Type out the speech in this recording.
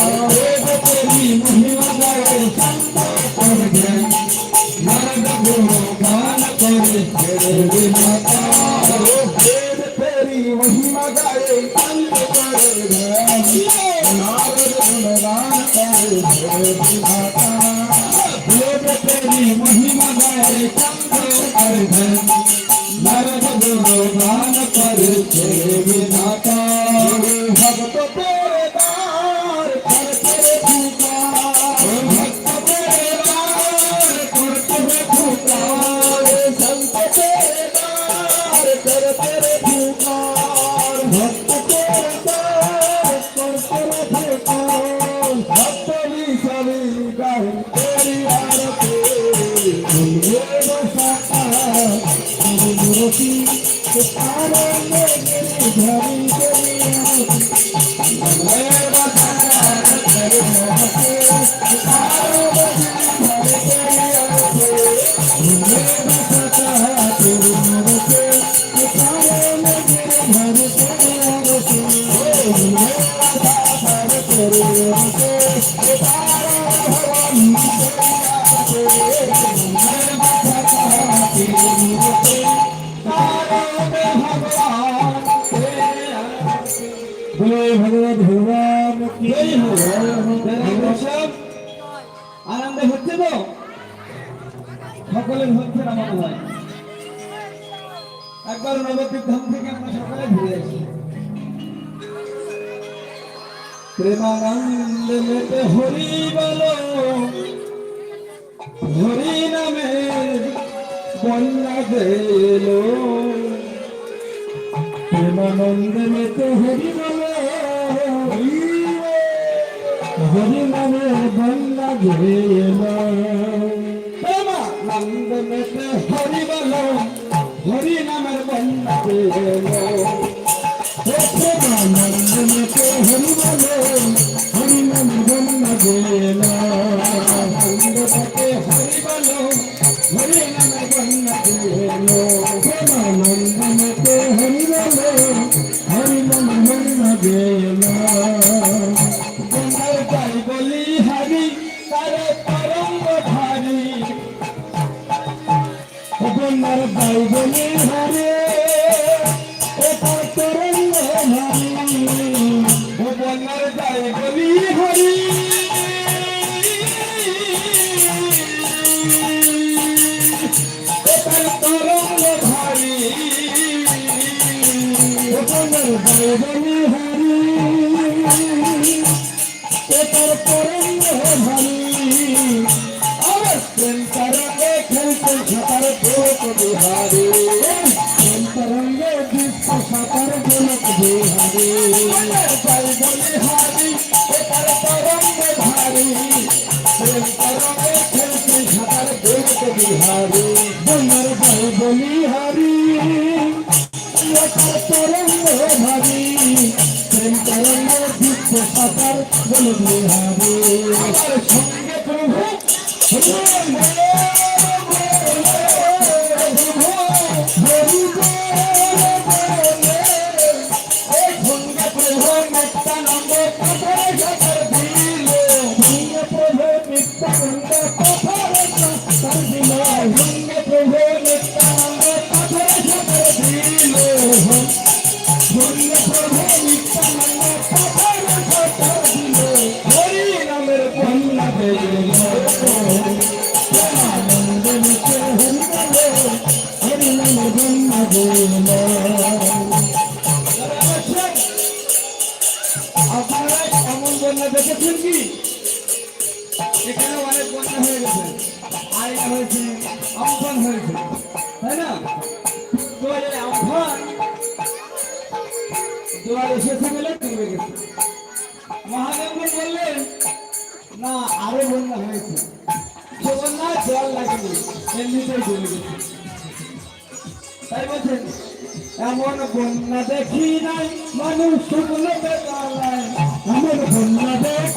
तेरी महिमा गाए संत और जन नारद गुरु गान करे तेरे माता तेरी महिमा गाए संत और जन नारद गुरु गान करे तेरे माता तेरी महिमा गाए संत और जन नारद गुरु गान करे तेरे माता भक्त तेरे दार करते पुकार भक्त तेरे दार करते पुकार संत तेरे दार करते पुकार भक्त तेरे दार करते पुकार भक्त भी सभी गाए तेरी आरती ये बसाता तेरी मूर्ति पुकारे मेरे धरी तेरी भगवत भगवान की आनंद হচ্ছে তো সকলের হচ্ছে না মনে হয় একবার নবদ্বীপ ধাম থেকে আমরা সকলে ঘুরে আসি প্রেমানন্দে মেতে হরি বলো হরি নামে বন্যা গেলো প্রেমানন্দে মেতে হরি বলো हरि नामे बन्ना गेलो प्रेमानंद में हरि बोलो हरि नामे बन्ना गेलो प्रेमानंद में हरि बोलो हरि नामे बन्ना गेलो हरि बोलो हरि नामे बन्ना गेलो प्रेमानंद में हरि बोलो हरि नामे बन्ना गेलो बोली हरि तारे तरंग धारी बोलर भाई बोली हरे तरंग धारी बोलर भाई बोली हरि तरंग धारी बोलर भाई बोली हरि पर तरंग भरी अवश्य तरंगे खेलते छतर गोलक बिहारी तरंगे विश्व छतर गोलक बिहारी जय बलिहारी पर तरंग भारी तरंगे खेलते छतर गोलक बिहारी बोलर जय बलिहारी तरंग भरी तरंगे विश्व छतर गोलक बिहारी हमारे संगे प्रभु আপনারা এমন বন্যা দেখেছেন কি এখানে অনেক বন্যা হয়ে গেছে আইলা হয়েছে আমফান হয়েছে তাই না তো এই আমফান জোয়ার এসেছে বলে কমে গেছে মহাদেব বললেন না আরো বন্যা হয়েছে সে বন্যা জল লাগেনি এমনিতেই চলে গেছে তাই বলছেন এমন বন্যা দেখি নাই মানুষ শুকনো বেলায় এমন বন্যা দেখি